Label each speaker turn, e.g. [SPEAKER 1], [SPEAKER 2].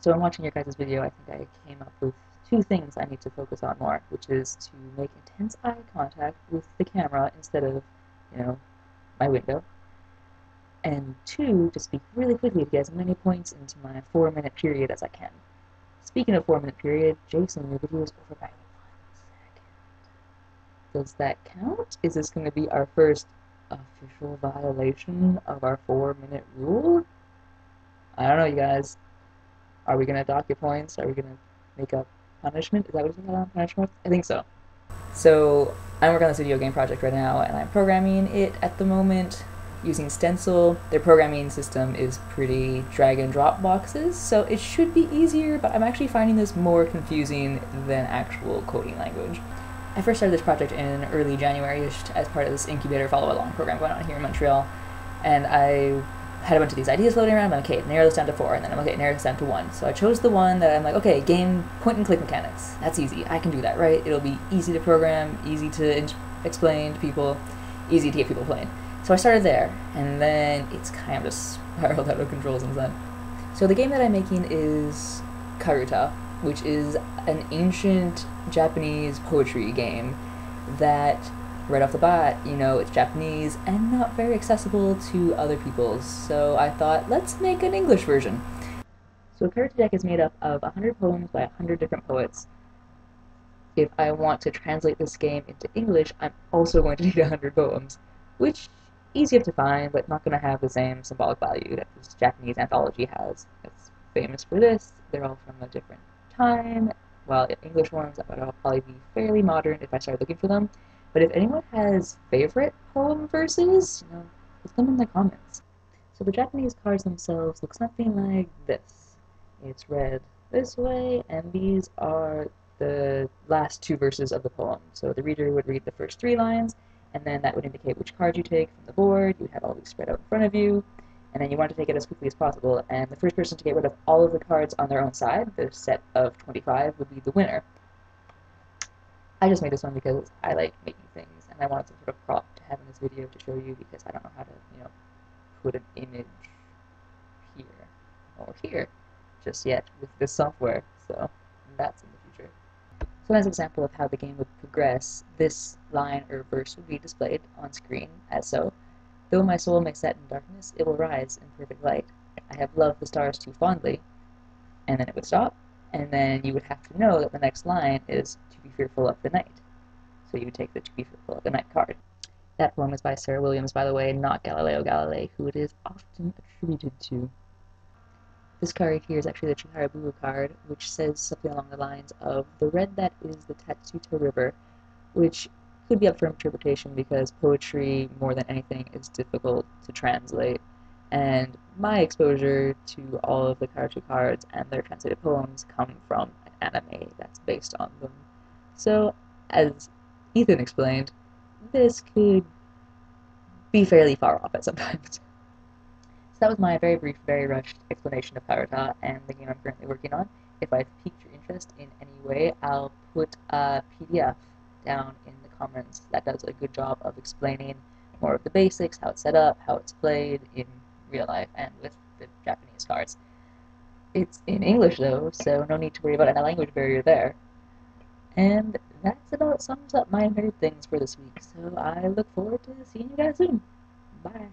[SPEAKER 1] So in watching your guys' video, I think I came up with two things I need to focus on more, which is to make intense eye contact with the camera instead of, my window, and two, to speak really quickly to get as many points into my 4-minute period as I can. Speaking of 4-minute period, Jason, your video is over by 1 second. Does that count? Is this going to be our first official violation of our 4-minute rule? I don't know, you guys. Are we going to dock your points? Are we going to make a punishment? Is that what you're on punishment? I think so. So, I'm working on this video game project right now, and I'm programming it at the moment using Stencil. Their programming system is pretty drag and drop boxes, so it should be easier, but I'm actually finding this more confusing than actual coding language. I first started this project in early January as part of this incubator follow-along program going on here in Montreal, and I had a bunch of these ideas floating around. I'm okay, narrow this down to 4, and then I'm okay, narrow this down to 1. So I chose the one that I'm like, okay, game point and click mechanics. That's easy. I can do that, right? It'll be easy to program, easy to explain to people, easy to get people playing. So I started there, and then it's kind of just spiraled out of control since then. So the game that I'm making is Karuta, which is an ancient Japanese poetry game that, right off the bat, it's Japanese and not very accessible to other people, so I thought, let's make an English version. So Karuta deck is made up of 100 poems by 100 different poets. If I want to translate this game into English, I'm also going to need 100 poems, which easier to find, but not going to have the same symbolic value that this Japanese anthology has. It's famous for this. They're all from a different time, while English ones would all probably be fairly modern if I started looking for them. But if anyone has favorite poem verses, put them in the comments. So the Japanese cards themselves look something like this. It's read this way, and these are the last 2 verses of the poem. So the reader would read the first 3 lines, and then that would indicate which card you take from the board. You have all these spread out in front of you, and then you want to take it as quickly as possible, and the first person to get rid of all of the cards on their own side, the set of 25, would be the winner. I just made this one because I like making things, and I wanted some sort of prop to have in this video to show you, because I don't know how to, put an image here or here just yet with this software, so that's in the future. So as an example of how the game would progress, this line or verse would be displayed on screen as so. Though my soul may set in darkness, it will rise in perfect light. I have loved the stars too fondly. And then it would stop, and then you would have to know that the next line is to be fearful of the night. So you would take the to be fearful of the night card. That poem is by Sarah Williams, by the way, not Galileo Galilei, who it is often attributed to. This card here is actually the Chiharabu card, which says something along the lines of, the red that is the Tatsuta River, which could be up for interpretation because poetry, more than anything, is difficult to translate. And my exposure to all of the Karuta cards and their translated poems come from an anime that's based on them. So, as Ethan explained, this could be fairly far off at some times. So that was my very brief, very rushed explanation of Karuta and the game I'm currently working on. If I've piqued your interest in any way, I'll put a PDF down in the comments that does a good job of explaining more of the basics, how it's set up, how it's played in real life and with the Japanese cards. It's in English though, so no need to worry about any language barrier there. And that's about sums up my nerd things for this week, so I look forward to seeing you guys soon. Bye.